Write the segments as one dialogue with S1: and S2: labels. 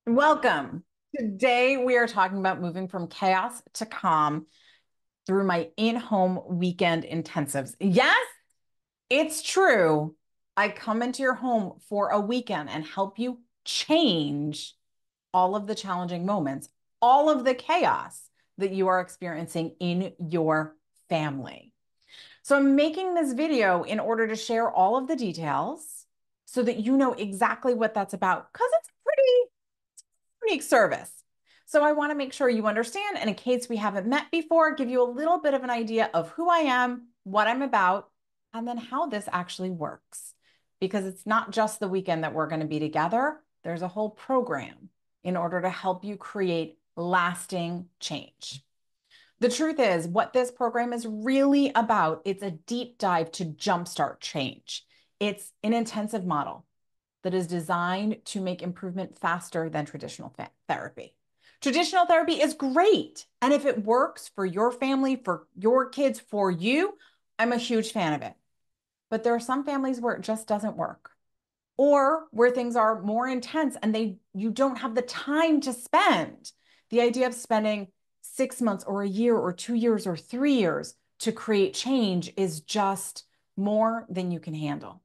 S1: Welcome. Today we are talking about moving from chaos to calm through my in-home weekend intensives. Yes, it's true. I come into your home for a weekend and help you change all of the challenging moments, all of the chaos that you are experiencing in your family. So I'm making this video in order to share all of the details so that you know exactly what that's about because it's pretty unique service. So I want to make sure you understand, and in case we haven't met before, give you a little bit of an idea of who I am, what I'm about, and then how this actually works. Because it's not just the weekend that we're going to be together. There's a whole program in order to help you create lasting change. The truth is, what this program is really about, it's a deep dive to jumpstart change. It's an intensive model that is designed to make improvement faster than traditional therapy. Traditional therapy is great. And if it works for your family, for your kids, for you, I'm a huge fan of it. But there are some families where it just doesn't work, or where things are more intense and you don't have the time to spend. The idea of spending 6 months or a year or 2 years or 3 years to create change is just more than you can handle.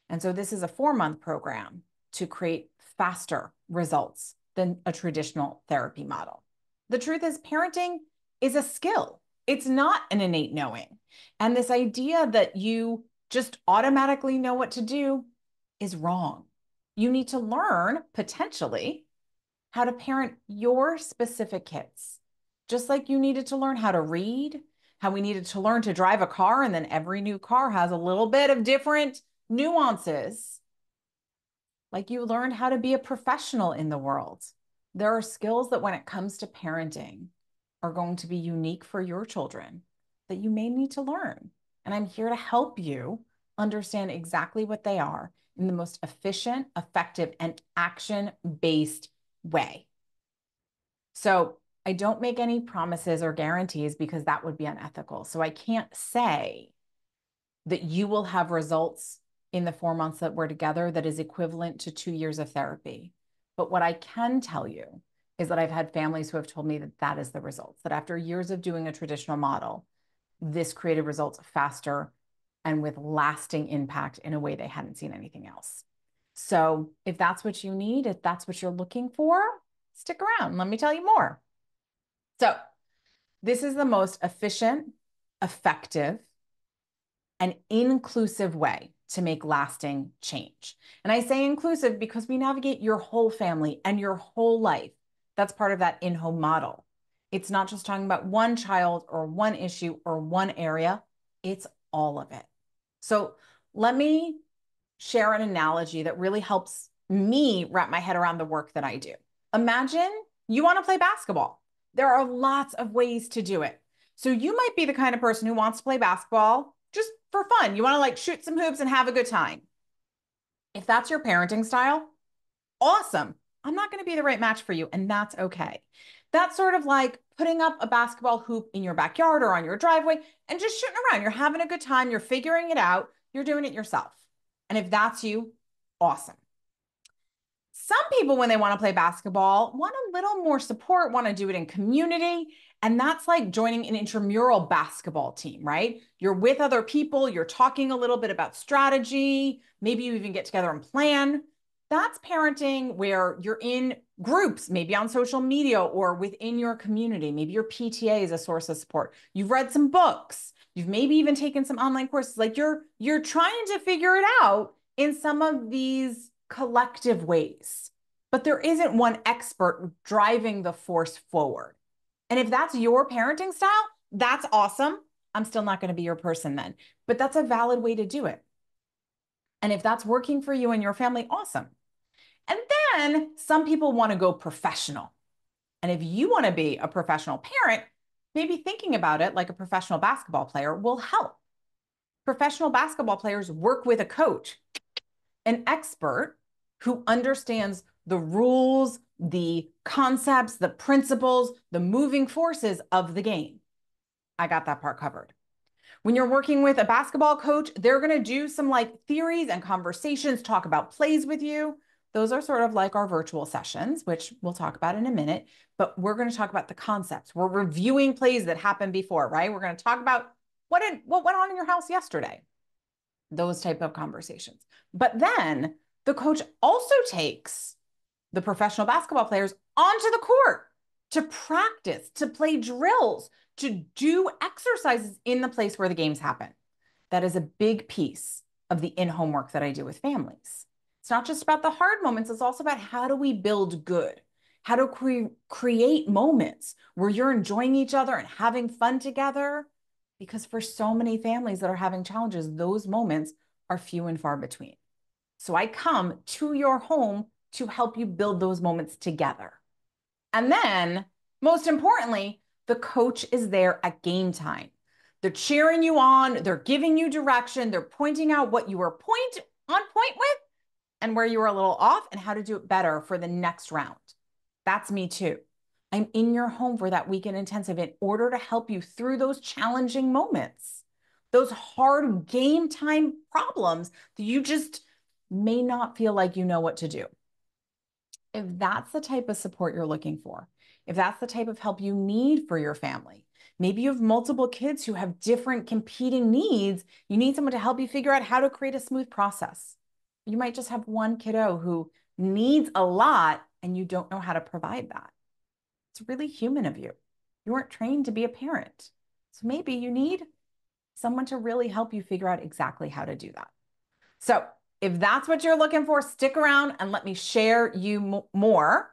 S1: And so this is a 4-month program to create faster results than a traditional therapy model. The truth is, parenting is a skill. It's not an innate knowing. And this idea that you just automatically know what to do is wrong. You need to learn, potentially, how to parent your specific kids. Just like you needed to learn how to read, how we needed to learn to drive a car, and then every new car has a little bit of different nuances. Like you learned how to be a professional in the world. There are skills that when it comes to parenting are going to be unique for your children that you may need to learn. And I'm here to help you understand exactly what they are in the most efficient, effective, and action-based way. So I don't make any promises or guarantees because that would be unethical. So I can't say that you will have results in the 4 months that we're together that is equivalent to 2 years of therapy. But what I can tell you is that I've had families who have told me that that is the results, that after years of doing a traditional model, this created results faster and with lasting impact in a way they hadn't seen anything else. So if that's what you need, if that's what you're looking for, stick around. Let me tell you more. So this is the most efficient, effective, an inclusive way to make lasting change. And I say inclusive because we navigate your whole family and your whole life. That's part of that in-home model. It's not just talking about one child or one issue or one area, it's all of it. So let me share an analogy that really helps me wrap my head around the work that I do. Imagine you want to play basketball. There are lots of ways to do it. So you might be the kind of person who wants to play basketball just for fun. You want to like shoot some hoops and have a good time. If that's your parenting style, awesome. I'm not going to be the right match for you, and that's okay. That's sort of like putting up a basketball hoop in your backyard or on your driveway and just shooting around. You're having a good time. You're figuring it out. You're doing it yourself. And if that's you, awesome. Some people, when they want to play basketball, want a little more support, want to do it in community. And that's like joining an intramural basketball team, right? You're with other people, you're talking a little bit about strategy. Maybe you even get together and plan. That's parenting where you're in groups, maybe on social media or within your community. Maybe your PTA is a source of support. You've read some books. You've maybe even taken some online courses. Like you're trying to figure it out in some of these collective ways, but there isn't one expert driving the force forward. And if that's your parenting style, that's awesome. I'm still not going to be your person then, but that's a valid way to do it. And if that's working for you and your family, awesome. And then some people want to go professional. And if you want to be a professional parent, maybe thinking about it like a professional basketball player will help. Professional basketball players work with a coach, an expert who understands the rules, the concepts, the principles, the moving forces of the game. I got that part covered. When you're working with a basketball coach, they're going to do some like theories and conversations, talk about plays with you. Those are sort of like our virtual sessions, which we'll talk about in a minute, but we're going to talk about the concepts. We're reviewing plays that happened before, right? We're going to talk about what went on in your house yesterday, those type of conversations. But then the coach also takes the professional basketball players onto the court to practice, to play drills, to do exercises in the place where the games happen. That is a big piece of the in-home work that I do with families. It's not just about the hard moments, it's also about how do we build good? How to create moments where you're enjoying each other and having fun together? Because for so many families that are having challenges, those moments are few and far between. So I come to your home to help you build those moments together. And then, most importantly, the coach is there at game time. They're cheering you on, they're giving you direction, they're pointing out what you were on point with and where you were a little off and how to do it better for the next round. That's me too. I'm in your home for that weekend intensive in order to help you through those challenging moments, those hard game time problems that you just may not feel like you know what to do. If that's the type of support you're looking for, if that's the type of help you need for your family, maybe you have multiple kids who have different competing needs, you need someone to help you figure out how to create a smooth process. You might just have one kiddo who needs a lot and you don't know how to provide that. It's really human of you. You weren't trained to be a parent. So maybe you need someone to really help you figure out exactly how to do that. So if that's what you're looking for, stick around and let me share more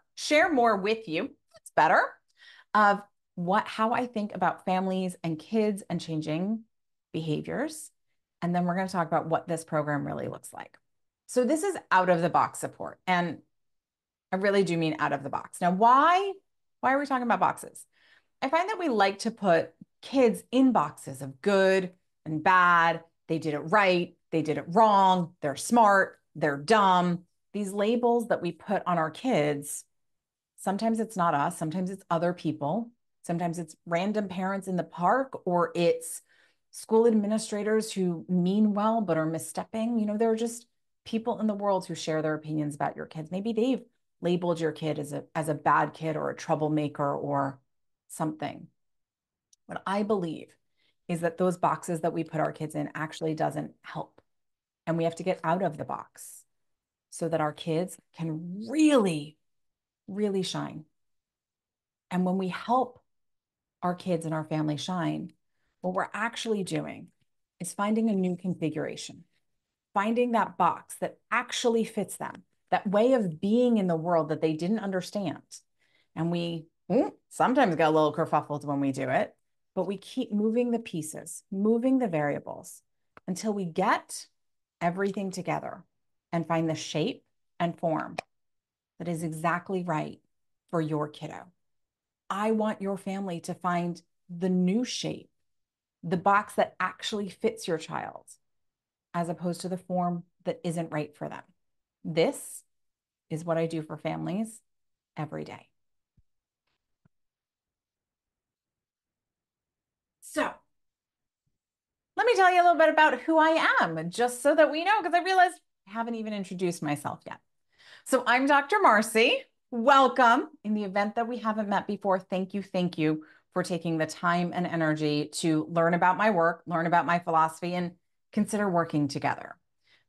S1: with you. It's better of how I think about families and kids and changing behaviors. And then we're going to talk about what this program really looks like. So this is out of the box support. And I really do mean out of the box. Now, why are we talking about boxes? I find that we like to put kids in boxes of good and bad. They did it right. They did it wrong. They're smart. They're dumb. These labels that we put on our kids, sometimes it's not us. Sometimes it's other people. Sometimes it's random parents in the park, or it's school administrators who mean well but are misstepping. You know, there are just people in the world who share their opinions about your kids. Maybe they've labeled your kid as a bad kid or a troublemaker or something. What I believe is that those boxes that we put our kids in actually doesn't help. And we have to get out of the box so that our kids can really, really shine. And when we help our kids and our family shine, what we're actually doing is finding a new configuration, finding that box that actually fits them, that way of being in the world that they didn't understand. And we sometimes get a little kerfuffled when we do it, but we keep moving the pieces, moving the variables until we get everything together and find the shape and form that is exactly right for your kiddo. I want your family to find the new shape, the box that actually fits your child, as opposed to the form that isn't right for them. This is what I do for families every day. So let me tell you a little bit about who I am, just so that we know, because I realized I haven't even introduced myself yet. So I'm Dr. Marcie. Welcome. In the event that we haven't met before, thank you for taking the time and energy to learn about my work, learn about my philosophy, and consider working together.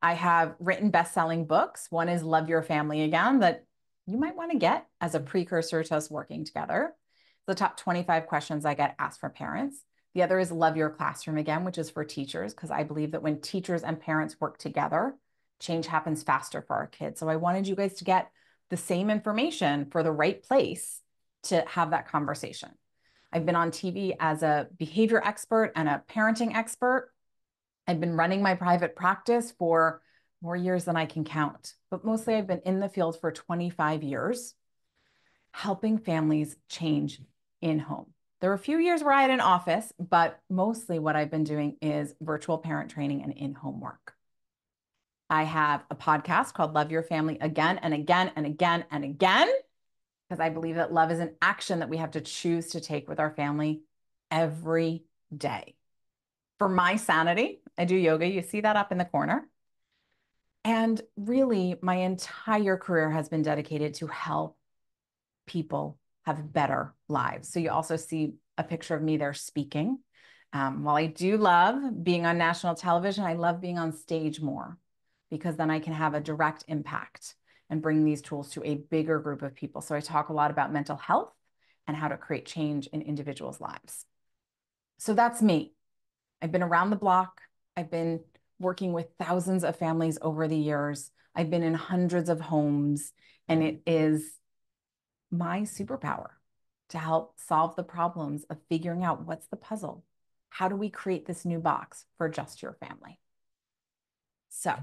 S1: I have written best-selling books. One is Love Your Family Again, that you might want to get as a precursor to us working together. The top 25 questions I get asked from parents. The other is Love Your Classroom Again, which is for teachers, because I believe that when teachers and parents work together, change happens faster for our kids. So I wanted you guys to get the same information for the right place to have that conversation. I've been on TV as a behavior expert and a parenting expert. I've been running my private practice for more years than I can count, but mostly I've been in the field for 25 years, helping families change in home. There were a few years where I had an office, but mostly what I've been doing is virtual parent training and in-home work. I have a podcast called Love Your Family Again and Again and Again and Again, because I believe that love is an action that we have to choose to take with our family every day. For my sanity, I do yoga. You see that up in the corner. And really, my entire career has been dedicated to help people have better lives. So you also see a picture of me there speaking. While I do love being on national television, I love being on stage more because then I can have a direct impact and bring these tools to a bigger group of people. So I talk a lot about mental health and how to create change in individuals' lives. So that's me. I've been around the block. I've been working with thousands of families over the years. I've been in hundreds of homes, and it is my superpower to help solve the problems of figuring out what's the puzzle. How do we create this new box for just your family? So,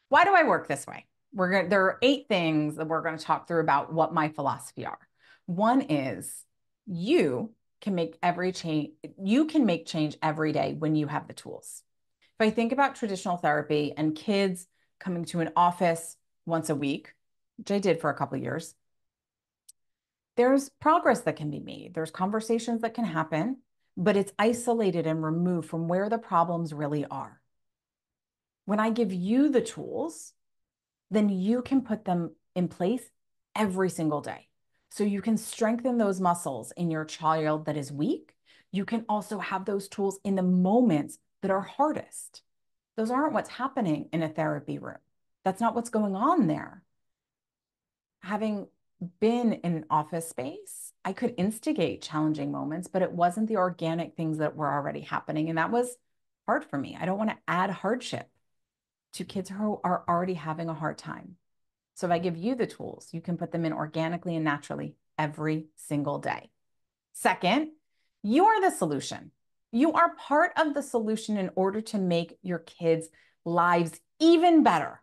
S1: why do I work this way? There are 8 things that we're going to talk through about what my philosophy are. One is you can make change every day when you have the tools. If I think about traditional therapy and kids coming to an office once a week, which I did for a couple of years, there's progress that can be made. There's conversations that can happen, but it's isolated and removed from where the problems really are. When I give you the tools, then you can put them in place every single day. So you can strengthen those muscles in your child that is weak. You can also have those tools in the moments that are hardest. Those aren't what's happening in a therapy room. That's not what's going on there. Having been in an office space, I could instigate challenging moments, but it wasn't the organic things that were already happening. And that was hard for me. I don't want to add hardship to kids who are already having a hard time. So if I give you the tools, you can put them in organically and naturally every single day. Second, you are the solution. You are part of the solution in order to make your kids' lives even better.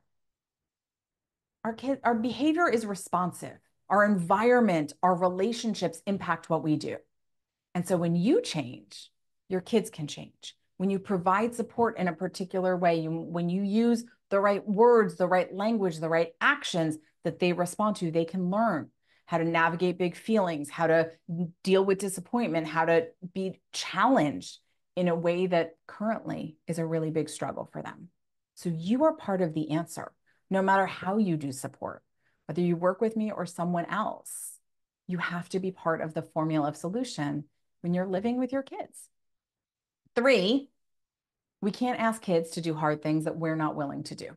S1: Our behavior is responsive. Our environment, our relationships impact what we do. And so when you change, your kids can change. When you provide support in a particular way, when you use the right words, the right language, the right actions that they respond to, they can learn how to navigate big feelings, how to deal with disappointment, how to be challenged in a way that currently is a really big struggle for them. So you are part of the answer, no matter how you do support, whether you work with me or someone else. You have to be part of the formula of solution when you're living with your kids. 3, we can't ask kids to do hard things that we're not willing to do.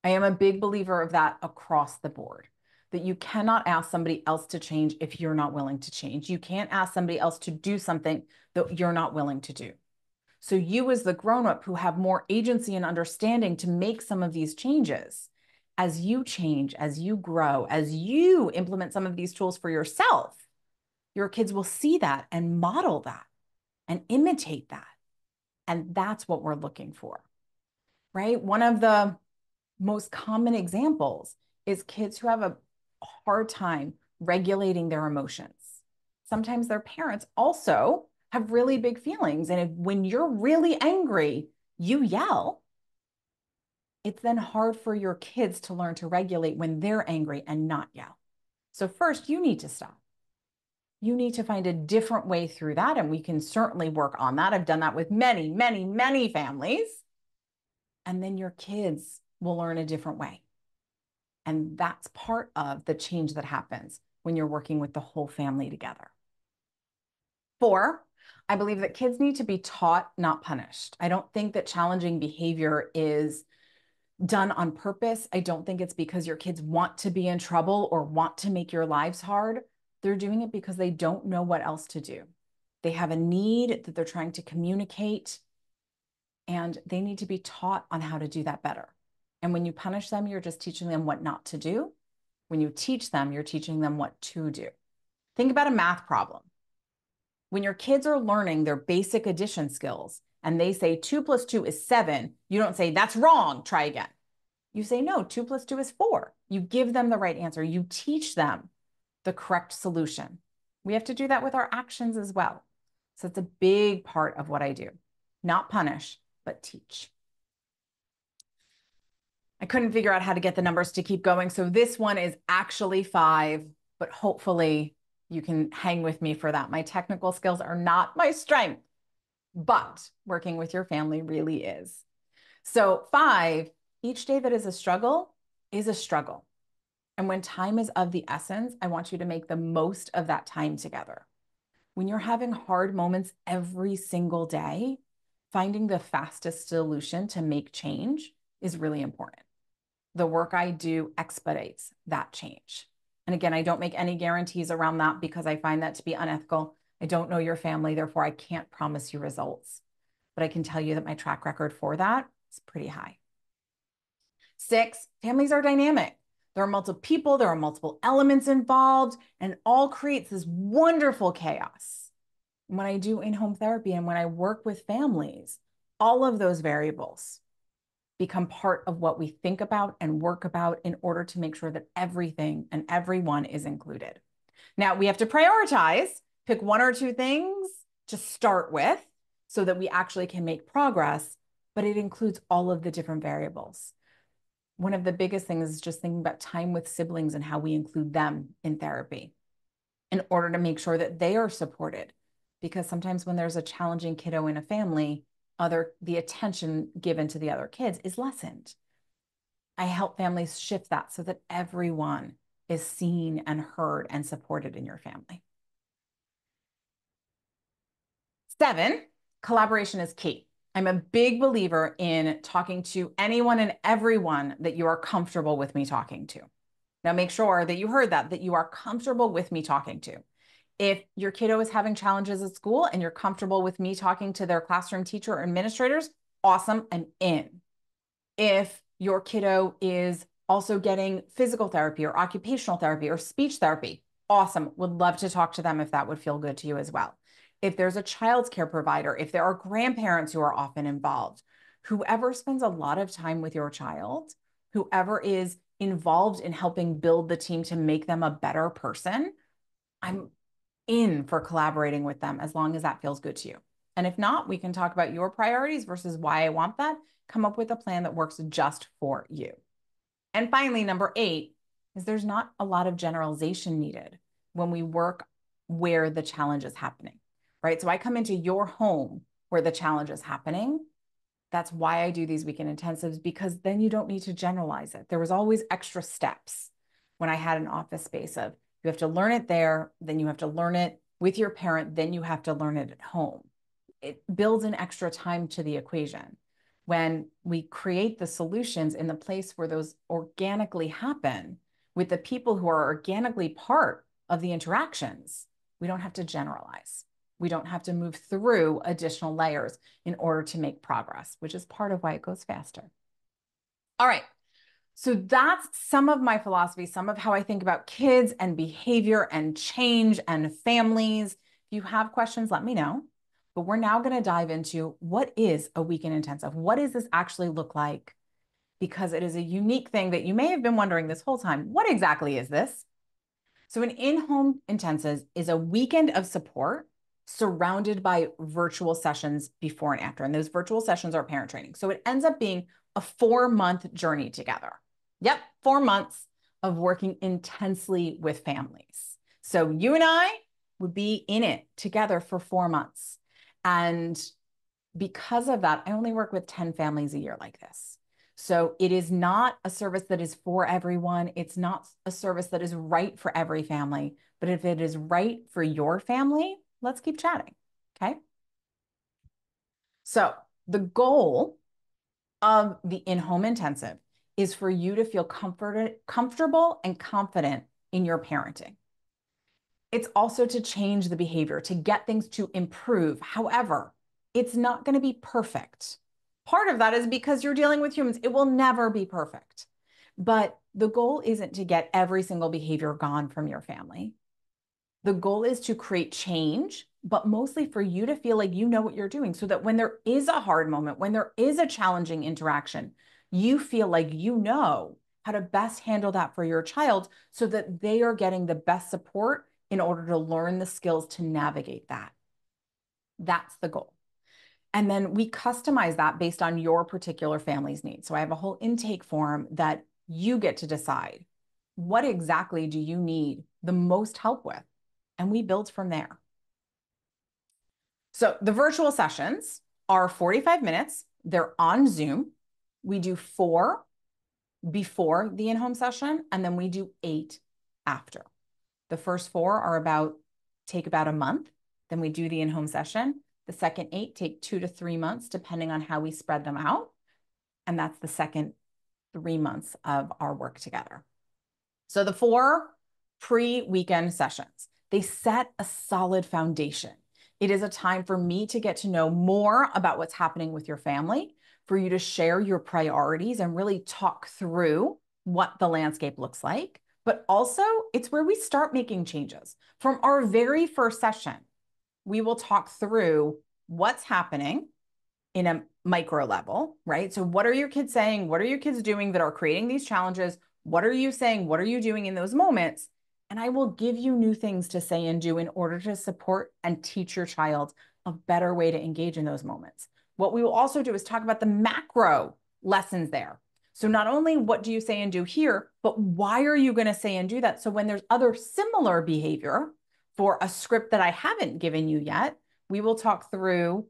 S1: I am a big believer of that across the board, that you cannot ask somebody else to change if you're not willing to change. You can't ask somebody else to do something that you're not willing to do. So you as the grown-up who have more agency and understanding to make some of these changes, as you change, as you grow, as you implement some of these tools for yourself, your kids will see that and model that and imitate that. And that's what we're looking for, right? One of the most common examples is kids who have a hard time regulating their emotions. Sometimes their parents also have really big feelings. And when you're really angry, you yell. It's then hard for your kids to learn to regulate when they're angry and not yell. So first, you need to stop. You need to find a different way through that. And we can certainly work on that. I've done that with many, many, many families. And then your kids will learn a different way. And that's part of the change that happens when you're working with the whole family together. 4, I believe that kids need to be taught, not punished. I don't think that challenging behavior is done on purpose. I don't think it's because your kids want to be in trouble or want to make your lives hard. They're doing it because they don't know what else to do. They have a need that they're trying to communicate, and they need to be taught on how to do that better. And when you punish them, you're just teaching them what not to do. When you teach them, you're teaching them what to do. Think about a math problem. When your kids are learning their basic addition skills and they say 2 + 2 is 7, you don't say, that's wrong, try again. You say, no, 2 + 2 is 4. You give them the right answer. You teach them the correct solution. We have to do that with our actions as well. So it's a big part of what I do. Not punish, but teach. I couldn't figure out how to get the numbers to keep going. So this one is actually 5, but hopefully you can hang with me for that. My technical skills are not my strength, but working with your family really is. So 5 Each day that is a struggle is a struggle. And when time is of the essence, I want you to make the most of that time together. When you're having hard moments every single day, finding the fastest solution to make change is really important. The work I do expedites that change. And again, I don't make any guarantees around that because I find that to be unethical. I don't know your family, therefore, I can't promise you results. But I can tell you that my track record for that is pretty high. 6, families are dynamic. There are multiple people, there are multiple elements involved, and it all creates this wonderful chaos. When I do in-home therapy and when I work with families, all of those variables become part of what we think about and work about in order to make sure that everything and everyone is included. Now, we have to prioritize, pick 1 or 2 things to start with so that we actually can make progress, but it includes all of the different variables. One of the biggest things is just thinking about time with siblings and how we include them in therapy in order to make sure that they are supported. Because sometimes when there's a challenging kiddo in a family, the attention given to the other kids is lessened. I help families shift that so that everyone is seen and heard and supported in your family. 7, collaboration is key. I'm a big believer in talking to anyone and everyone that you are comfortable with me talking to. Now make sure that you heard that you are comfortable with me talking to. If your kiddo is having challenges at school and you're comfortable with me talking to their classroom teacher or administrators, awesome, I'm in. If your kiddo is also getting physical therapy or occupational therapy or speech therapy, awesome, would love to talk to them if that would feel good to you as well. If there's a child's care provider, if there are grandparents who are often involved, whoever spends a lot of time with your child, whoever is involved in helping build the team to make them a better person, I'm in for collaborating with them as long as that feels good to you. And if not, we can talk about your priorities versus why I want that, come up with a plan that works just for you. And finally, number 8 is there's not a lot of generalization needed when we work where the challenge is happening, right? So I come into your home where the challenge is happening. That's why I do these weekend intensives, because then you don't need to generalize it. There was always extra steps when I had an office space of you have to learn it there, then you have to learn it with your parent, then you have to learn it at home. It builds an extra time to the equation. When we create the solutions in the place where those organically happen with the people who are organically part of the interactions, we don't have to generalize. We don't have to move through additional layers in order to make progress, which is part of why it goes faster. All right. So that's some of my philosophy, some of how I think about kids and behavior and change and families. If you have questions, let me know. But we're now going to dive into what is a weekend intensive? What does this actually look like? Because it is a unique thing that you may have been wondering this whole time. What exactly is this? So an in-home intensive is a weekend of support surrounded by virtual sessions before and after. And those virtual sessions are parent training. So it ends up being a 4-month journey together. Yep, 4 months of working intensely with families. So you and I would be in it together for 4 months. And because of that, I only work with 10 families a year like this. So it is not a service that is for everyone. It's not a service that is right for every family. But if it is right for your family, let's keep chatting. Okay. So the goal of the in-home intensive is for you to feel comfortable and confident in your parenting. It's also to change the behavior, to get things to improve. However, it's not going to be perfect. Part of that is because you're dealing with humans. It will never be perfect. But the goal isn't to get every single behavior gone from your family. The goal is to create change, but mostly for you to feel like you know what you're doing so that when there is a hard moment, when there is a challenging interaction, you feel like you know how to best handle that for your child so that they are getting the best support in order to learn the skills to navigate that. That's the goal. And then we customize that based on your particular family's needs. So I have a whole intake form that you get to decide what exactly do you need the most help with? And we build from there. So the virtual sessions are 45 minutes. They're on Zoom. We do 4 before the in-home session, and then we do 8 after. The first 4 take about a month. Then we do the in-home session. The second 8 take 2 to 3 months, depending on how we spread them out. And that's the second 3 months of our work together. So the 4 pre-weekend sessions, they set a solid foundation. It is a time for me to get to know more about what's happening with your family, for you to share your priorities and really talk through what the landscape looks like. But also, it's where we start making changes. From our very first session, we will talk through what's happening in a micro level, right? So what are your kids saying? What are your kids doing that are creating these challenges? What are you saying? What are you doing in those moments? And I will give you new things to say and do in order to support and teach your child a better way to engage in those moments. What we will also do is talk about the macro lessons there. So not only what do you say and do here, but why are you going to say and do that? So when there's other similar behavior for a script that I haven't given you yet, we will talk through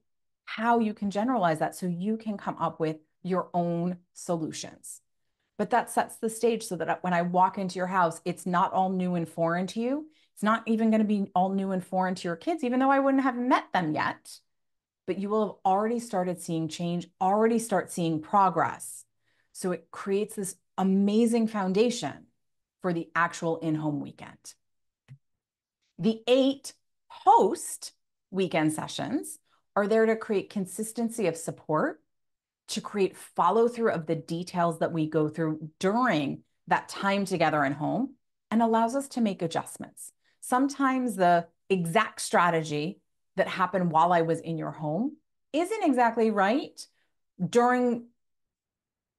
S1: how you can generalize that so you can come up with your own solutions. But that sets the stage so that when I walk into your house, it's not all new and foreign to you. It's not even going to be all new and foreign to your kids, even though I wouldn't have met them yet. But you will have already started seeing change, already start seeing progress. So it creates this amazing foundation for the actual in-home weekend. The 8 post weekend sessions are there to create consistency of support, to create follow through of the details that we go through during that time together in home, and allows us to make adjustments. Sometimes the exact strategy that happened while I was in your home isn't exactly right during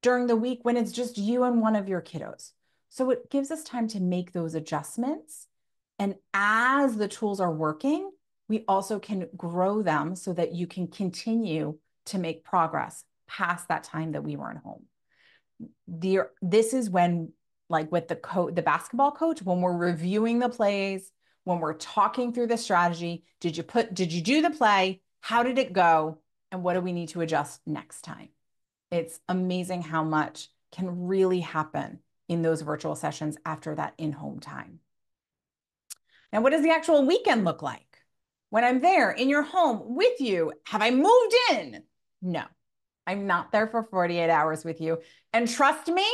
S1: the week when it's just you and one of your kiddos. So it gives us time to make those adjustments. And as the tools are working, we also can grow them so that you can continue to make progress past that time that we were in home. This is when, like with the basketball coach, when we're reviewing the plays, when we're talking through the strategy, did you do the play? How did it go? And what do we need to adjust next time? It's amazing how much can really happen in those virtual sessions after that in-home time. Now, what does the actual weekend look like? When I'm there in your home with you, have I moved in? No, I'm not there for 48 hours with you. And trust me,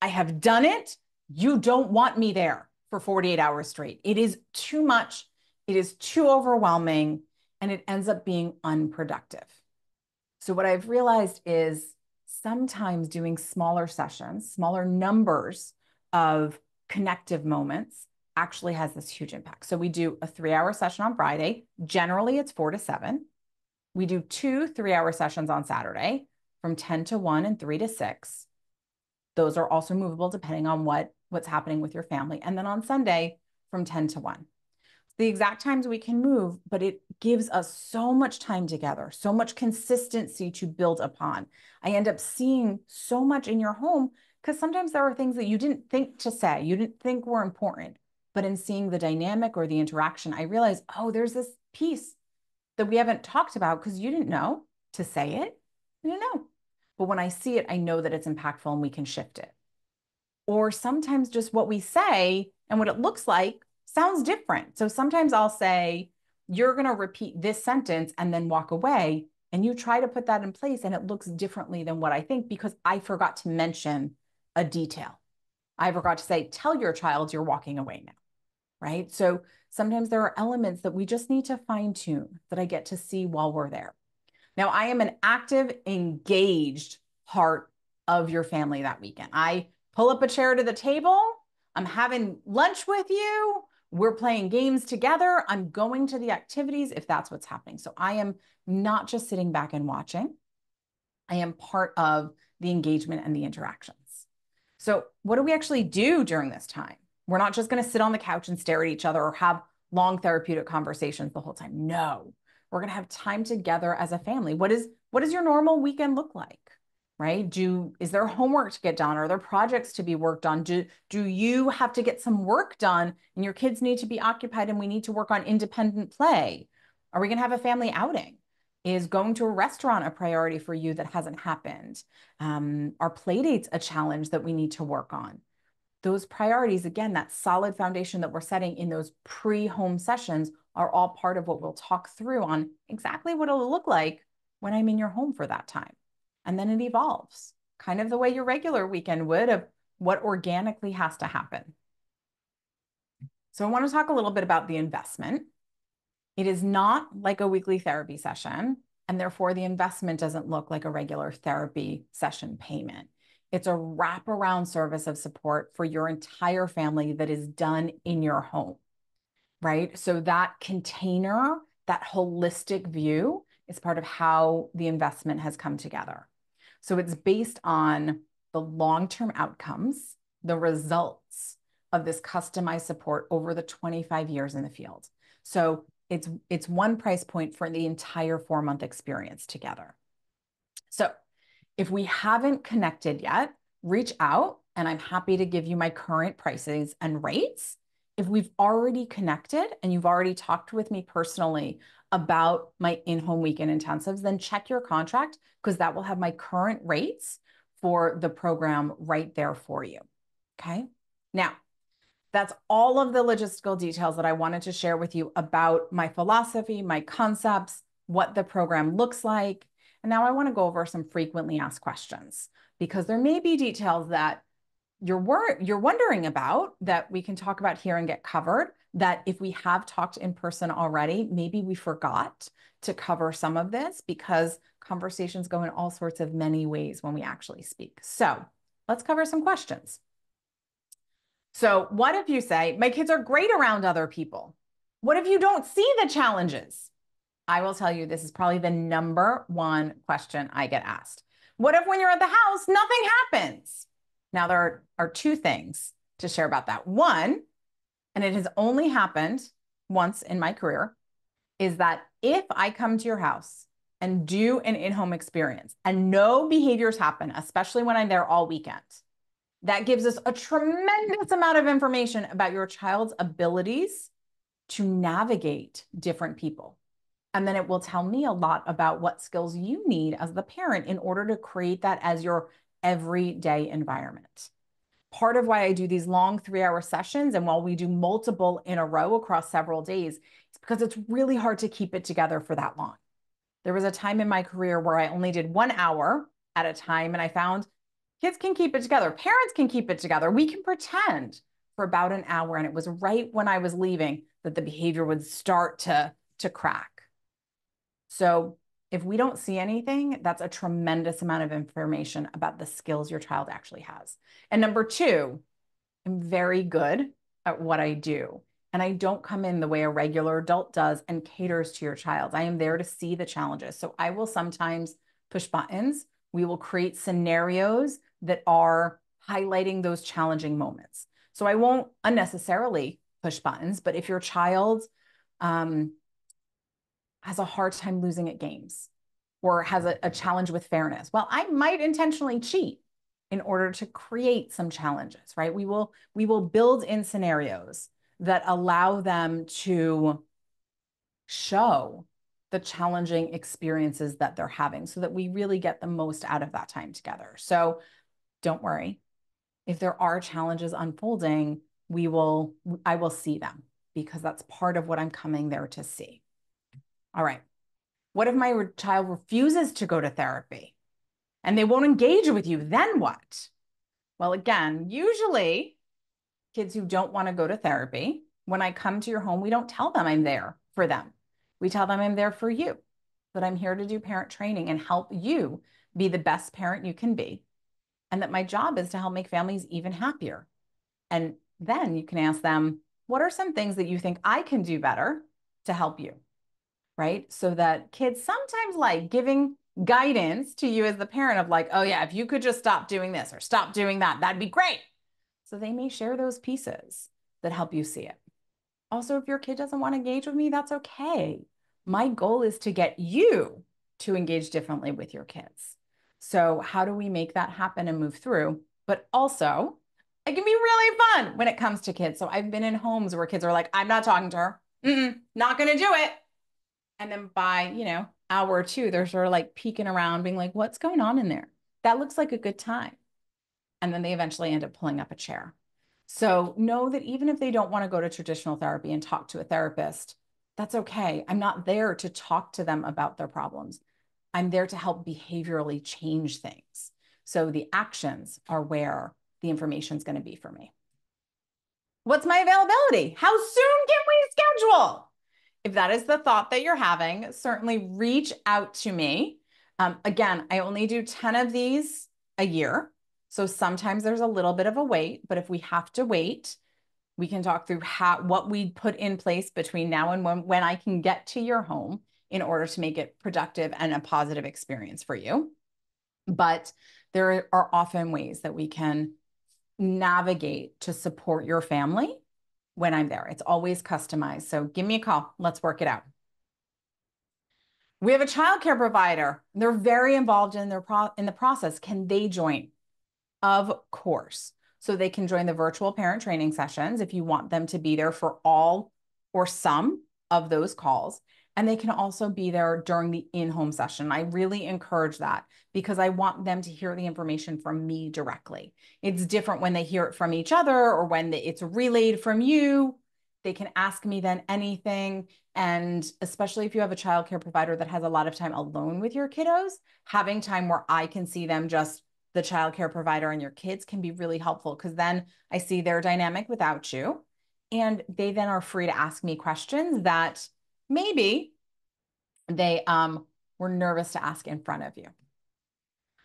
S1: I have done it. You don't want me there for 48 hours straight. It is too much. It is too overwhelming, and it ends up being unproductive. So what I've realized is sometimes doing smaller sessions, smaller numbers of connective moments actually has this huge impact. So we do a 3-hour session on Friday. Generally, it's 4 to 7. We do 2 3-hour sessions on Saturday from 10 to 1 and 3 to 6. Those are also movable depending on what's happening with your family. And then on Sunday from 10 to 1. The exact times we can move, but it gives us so much time together, so much consistency to build upon. I end up seeing so much in your home because sometimes there are things that you didn't think to say, you didn't think were important. But in seeing the dynamic or the interaction, I realized, oh, there's this piece that we haven't talked about because you didn't know to say it. You didn't know. But when I see it, I know that it's impactful and we can shift it. Or sometimes just what we say and what it looks like sounds different. So sometimes I'll say, you're going to repeat this sentence and then walk away. And you try to put that in place and it looks differently than what I think because I forgot to mention a detail. I forgot to say, tell your child you're walking away now, right? So sometimes there are elements that we just need to fine tune that I get to see while we're there. Now, I am an active, engaged part of your family that weekend. I pull up a chair to the table. I'm having lunch with you. We're playing games together. I'm going to the activities if that's what's happening. So I am not just sitting back and watching. I am part of the engagement and the interactions. So what do we actually do during this time? We're not just going to sit on the couch and stare at each other or have long therapeutic conversations the whole time. No, we're going to have time together as a family. What does your normal weekend look like? Right? Is there homework to get done? Are there projects to be worked on? Do you have to get some work done and your kids need to be occupied and we need to work on independent play? Are we going to have a family outing? Is going to a restaurant a priority for you that hasn't happened? Are play dates a challenge that we need to work on? Those priorities, again, that solid foundation that we're setting in those pre-home sessions are all part of what we'll talk through on exactly what it'll look like when I'm in your home for that time. And then it evolves, kind of the way your regular weekend would, of what organically has to happen. So I want to talk a little bit about the investment. It is not like a weekly therapy session, and therefore the investment doesn't look like a regular therapy session payment. It's a wraparound service of support for your entire family that is done in your home, right? So that container, that holistic view is part of how the investment has come together. So it's based on the long-term outcomes, the results of this customized support over the 25 years in the field. So it's one price point for the entire 4-month experience together. So if we haven't connected yet, reach out and I'm happy to give you my current prices and rates. If we've already connected and you've already talked with me personally about my in-home weekend intensives, then check your contract because that will have my current rates for the program right there for you. Okay. Now, that's all of the logistical details that I wanted to share with you about my philosophy, my concepts, what the program looks like. And now I want to go over some frequently asked questions because there may be details that you're wondering about that we can talk about here and get covered, that if we have talked in person already, maybe we forgot to cover some of this because conversations go in all sorts of many ways when we actually speak. So let's cover some questions. So what if you say, my kids are great around other people? What if you don't see the challenges? I will tell you, this is probably the #1 question I get asked. What if when you're at the house, nothing happens? Now, there are 2 things to share about that. One, and it has only happened once in my career, is that if I come to your house and do an in-home experience and no behaviors happen, especially when I'm there all weekend, that gives us a tremendous amount of information about your child's abilities to navigate different people. And then it will tell me a lot about what skills you need as the parent in order to create that as your everyday environment. Part of why I do these long 3-hour sessions, and while we do multiple in a row across several days, it's because it's really hard to keep it together for that long. There was a time in my career where I only did 1 hour at a time, and I found kids can keep it together. Parents can keep it together. We can pretend for about an hour. And it was right when I was leaving that the behavior would start to crack. So if we don't see anything, that's a tremendous amount of information about the skills your child actually has. And #2, I'm very good at what I do. And I don't come in the way a regular adult does and caters to your child. I am there to see the challenges. So I will sometimes push buttons. We will create scenarios that are highlighting those challenging moments. So I won't unnecessarily push buttons, but if your child has a hard time losing at games or has a challenge with fairness, well, I might intentionally cheat in order to create some challenges, right? We will build in scenarios that allow them to show the challenging experiences that they're having so that we really get the most out of that time together. So don't worry. If there are challenges unfolding, I will see them because that's part of what I'm coming there to see. All right. What if my child refuses to go to therapy and they won't engage with you? Then what? Well, again, usually kids who don't want to go to therapy, when I come to your home, we don't tell them I'm there for them. We tell them I'm there for you, that I'm here to do parent training and help you be the best parent you can be. And that my job is to help make families even happier. And then you can ask them, what are some things that you think I can do better to help you? Right? So that kids sometimes like giving guidance to you as the parent of like, oh yeah, if you could just stop doing this or stop doing that, that'd be great. So they may share those pieces that help you see it. Also, if your kid doesn't want to engage with me, that's okay. My goal is to get you to engage differently with your kids. So how do we make that happen and move through? But also, it can be really fun when it comes to kids. So I've been in homes where kids are like, I'm not talking to her. Not going to do it. And then by, hour or two, they're sort of like peeking around, being like, what's going on in there? That looks like a good time. And then they eventually end up pulling up a chair. So know that even if they don't want to go to traditional therapy and talk to a therapist, that's okay. I'm not there to talk to them about their problems. I'm there to help behaviorally change things. So the actions are where the information is going to be for me. What's my availability? How soon can we schedule? If that is the thought that you're having, certainly reach out to me. Again, I only do 10 of these a year. So sometimes there's a little bit of a wait, but if we have to wait, we can talk through what we put in place between now and when I can get to your home in order to make it productive and a positive experience for you. But there are often ways that we can navigate to support your family when I'm there. It's always customized. So give me a call. Let's work it out. We have a childcare provider. They're very involved in the process. Can they join? Of course. So they can join the virtual parent training sessions if you want them to be there for all or some of those calls. And they can also be there during the in-home session. I really encourage that because I want them to hear the information from me directly. It's different when they hear it from each other or when it's relayed from you. They can ask me then anything. And especially if you have a childcare provider that has a lot of time alone with your kiddos, having time where I can see them, just the childcare provider and your kids, can be really helpful because then I see their dynamic without you. And they then are free to ask me questions that maybe they were nervous to ask in front of you.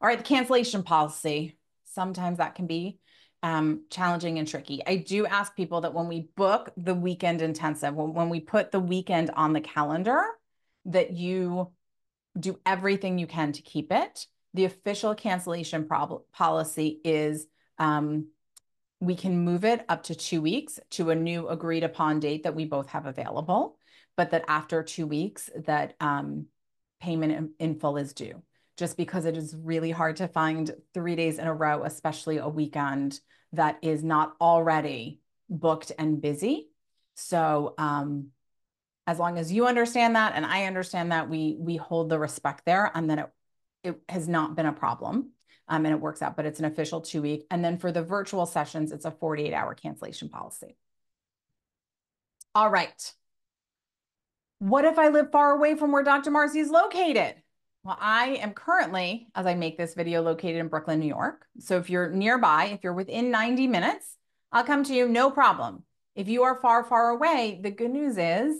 S1: All right, the cancellation policy. Sometimes that can be challenging and tricky. I do ask people that when we book the weekend intensive, when we put the weekend on the calendar, that you do everything you can to keep it. The official cancellation policy is we can move it up to 2 weeks to a new agreed upon date that we both have available, but that after 2 weeks that payment in full is due, just because it is really hard to find 3 days in a row, especially a weekend that is not already booked and busy. So as long as you understand that and I understand that, we hold the respect there, and then it has not been a problem. And it works out, but it's an official 2 week. And then for the virtual sessions, it's a 48-hour cancellation policy. All right. What if I live far away from where Dr. Marcie is located? Well, I am currently, as I make this video, located in Brooklyn, New York. So if you're nearby, if you're within 90 minutes, I'll come to you, no problem. If you are far, far away, the good news is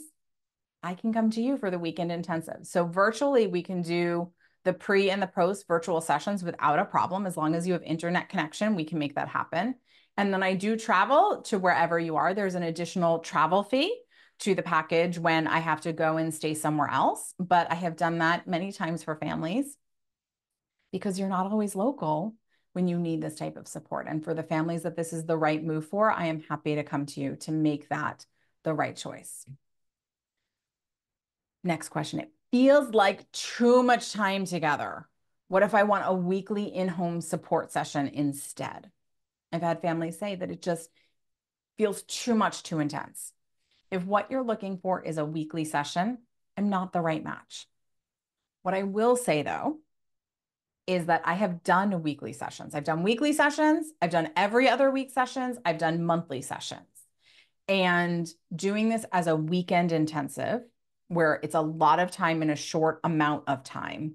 S1: I can come to you for the weekend intensive. So virtually, we can do the pre and the post virtual sessions without a problem. As long as you have internet connection, we can make that happen. And then I do travel to wherever you are. There's an additional travel fee to the package when I have to go and stay somewhere else. But I have done that many times for families because you're not always local when you need this type of support. And for the families that this is the right move for, I am happy to come to you to make that the right choice. Next question. It feels like too much time together. What if I want a weekly in-home support session instead? I've had families say that it just feels too much, too intense. If what you're looking for is a weekly session, I'm not the right match. What I will say though, is that I have done weekly sessions. I've done weekly sessions. I've done every other week sessions. I've done monthly sessions. And doing this as a weekend intensive, where it's a lot of time in a short amount of time,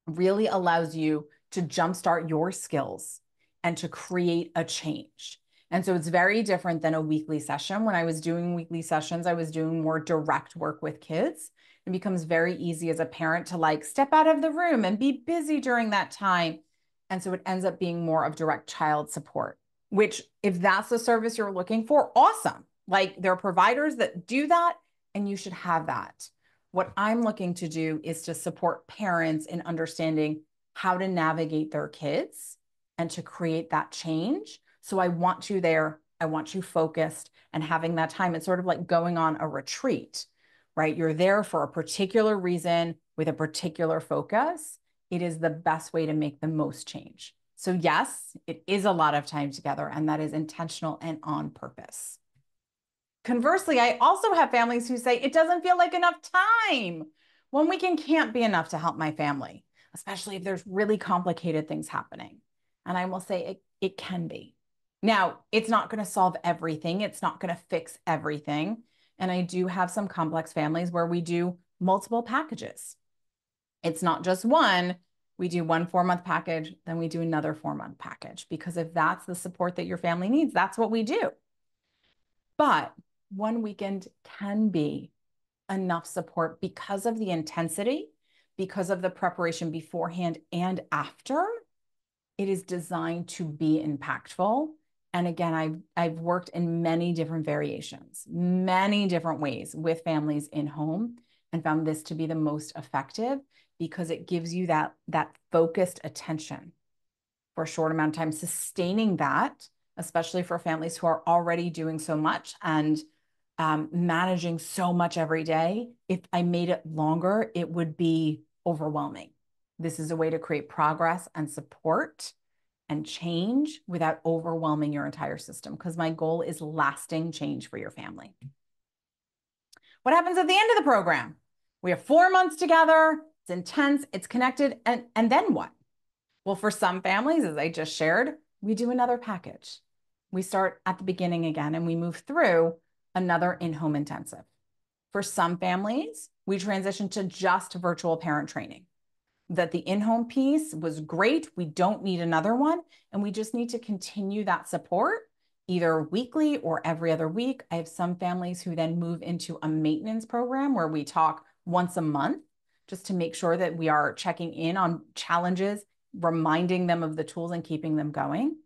S1: really allows you to jumpstart your skills and to create a change. And so it's very different than a weekly session. When I was doing weekly sessions, I was doing more direct work with kids. It becomes very easy as a parent to like step out of the room and be busy during that time. And so it ends up being more of direct child support, which if that's the service you're looking for, awesome. Like there are providers that do that and you should have that. What I'm looking to do is to support parents in understanding how to navigate their kids and to create that change. So I want you there. I want you focused and having that time. It's sort of like going on a retreat, right? You're there for a particular reason with a particular focus. It is the best way to make the most change. So yes, it is a lot of time together, and that is intentional and on purpose. Conversely, I also have families who say it doesn't feel like enough time. 1 weekend can't be enough to help my family, especially if there's really complicated things happening. And I will say it can be. Now, it's not going to solve everything. It's not going to fix everything. And I do have some complex families where we do multiple packages. It's not just one. We do one 4-month package, then we do another 4-month package, because if that's the support that your family needs, that's what we do. But 1 weekend can be enough support because of the intensity, because of the preparation beforehand and after. It is designed to be impactful. And again, I've worked in many different variations, many different ways with families in home, and found this to be the most effective because it gives you that focused attention for a short amount of time. Sustaining that, especially for families who are already doing so much and managing so much every day, if I made it longer, it would be overwhelming. This is a way to create progress and support and change without overwhelming your entire system, because my goal is lasting change for your family. What happens at the end of the program? We have 4 months together. It's intense, it's connected, and then what? Well, for some families, as I just shared, we do another package. We start at the beginning again and we move through another in-home intensive. For some families, we transition to just virtual parent training. That the in-home piece was great. We don't need another one. And we just need to continue that support either weekly or every other week. I have some families who then move into a maintenance program where we talk once a month just to make sure that we are checking in on challenges, reminding them of the tools and keeping them going.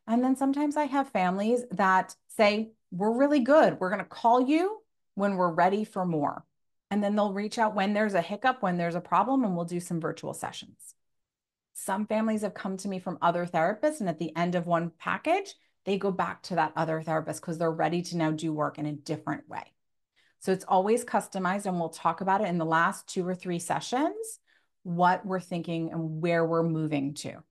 S1: And then sometimes I have families that say, we're really good. We're going to call you when we're ready for more. And then they'll reach out when there's a hiccup, when there's a problem, and we'll do some virtual sessions. Some families have come to me from other therapists, and at the end of one package, they go back to that other therapist because they're ready to now do work in a different way. So it's always customized, and we'll talk about it in the last 2 or 3 sessions, what we're thinking and where we're moving to.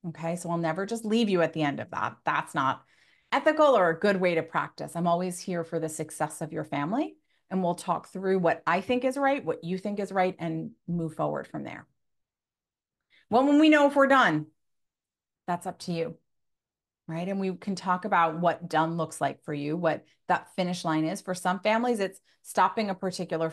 S1: Okay, so I'll never just leave you at the end of that. That's not ethical or a good way to practice. I'm always here for the success of your family, and we'll talk through what I think is right, what you think is right, and move forward from there. Well, when we know if we're done, that's up to you, right? And we can talk about what done looks like for you, what that finish line is. For some families, it's stopping a particular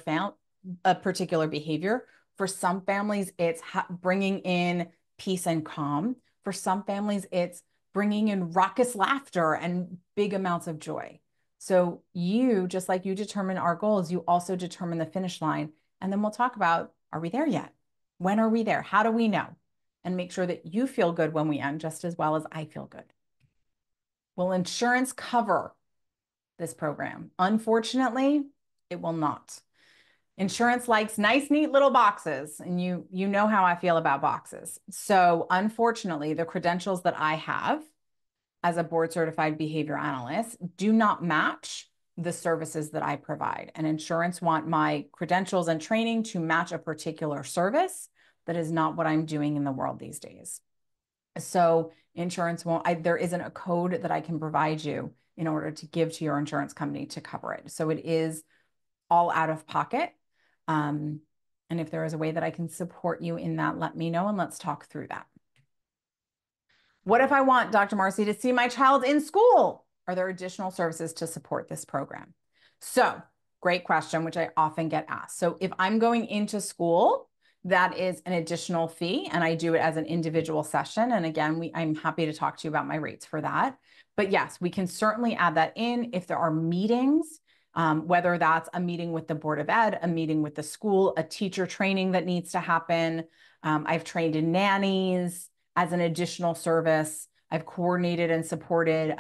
S1: behavior. For some families, it's bringing in peace and calm. For some families, it's bringing in raucous laughter and big amounts of joy. So you, just like you determine our goals, you also determine the finish line. And then we'll talk about, are we there yet? When are we there? How do we know? And make sure that you feel good when we end just as well as I feel good. Will insurance cover this program? Unfortunately, it will not. Insurance likes nice, neat little boxes, and you know how I feel about boxes. So unfortunately, the credentials that I have as a board certified behavior analyst do not match the services that I provide. And insurance want my credentials and training to match a particular service. That is not what I'm doing in the world these days. So insurance won't, there isn't a code that I can provide you in order to give to your insurance company to cover it. So it is all out of pocket. And if there is a way that I can support you in that, let me know and let's talk through that. What if I want Dr. Marcie to see my child in school? Are there additional services to support this program? So great question, which I often get asked. So if I'm going into school, that is an additional fee, and I do it as an individual session. And again, I'm happy to talk to you about my rates for that. But yes, we can certainly add that in if there are meetings, whether that's a meeting with the Board of Ed, a meeting with the school, a teacher training that needs to happen. I've trained in nannies as an additional service. I've coordinated and supported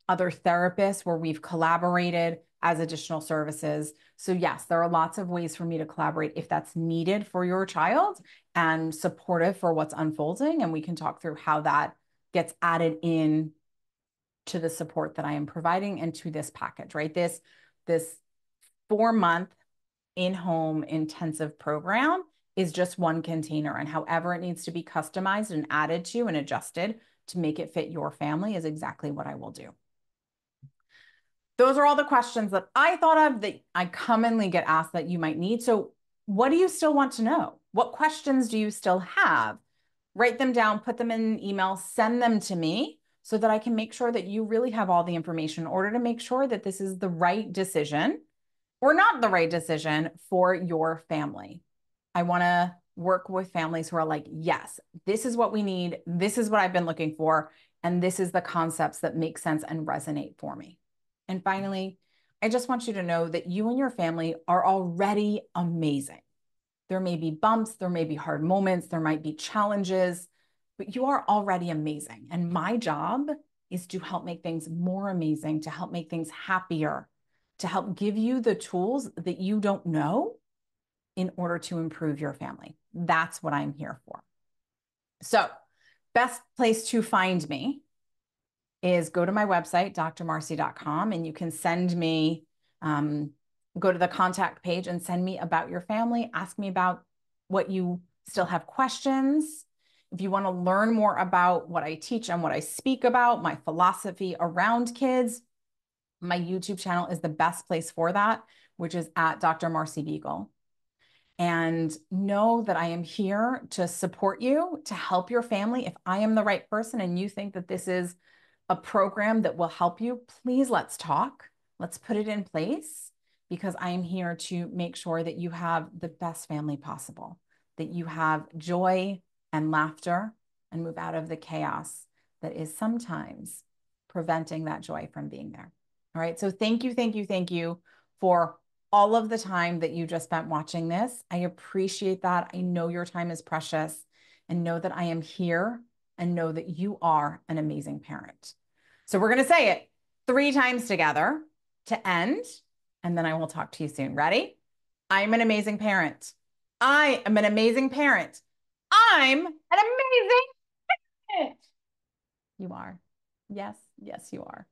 S1: other therapists where we've collaborated as additional services. So yes, there are lots of ways for me to collaborate if that's needed for your child and supportive for what's unfolding. And we can talk through how that gets added in to the support that I am providing and to this package, right? This 4-month in-home intensive program is just one container, and however it needs to be customized and added to and adjusted to make it fit your family is exactly what I will do. Those are all the questions that I thought of that I commonly get asked that you might need. So what do you still want to know? What questions do you still have? Write them down, put them in an email, send them to me so that I can make sure that you really have all the information in order to make sure that this is the right decision or not the right decision for your family. I want to work with families who are like, yes, this is what we need. This is what I've been looking for. And this is the concepts that make sense and resonate for me. And finally, I just want you to know that you and your family are already amazing. There may be bumps, there may be hard moments, there might be challenges, but you are already amazing. And my job is to help make things more amazing, to help make things happier, to help give you the tools that you don't know in order to improve your family. That's what I'm here for. So, best place to find me is go to my website, drmarcie.com, and you can send me, go to the contact page and send me about your family. Ask me about what you still have questions. If you want to learn more about what I teach and what I speak about, my philosophy around kids, my YouTube channel is the best place for that, which is at Dr. Marcie Beagle. And know that I am here to support you, to help your family. If I am the right person and you think that this is a program that will help you, please let's talk. Let's put it in place because I am here to make sure that you have the best family possible, that you have joy and laughter and move out of the chaos that is sometimes preventing that joy from being there. All right. So thank you, thank you, thank you for all of the time that you just spent watching this. I appreciate that. I know your time is precious and know that I am here and know that you are an amazing parent. So we're going to say it 3 times together to end, and then I will talk to you soon. Ready? I'm an amazing parent. I am an amazing parent. I'm an amazing parent. You are. Yes, yes, you are.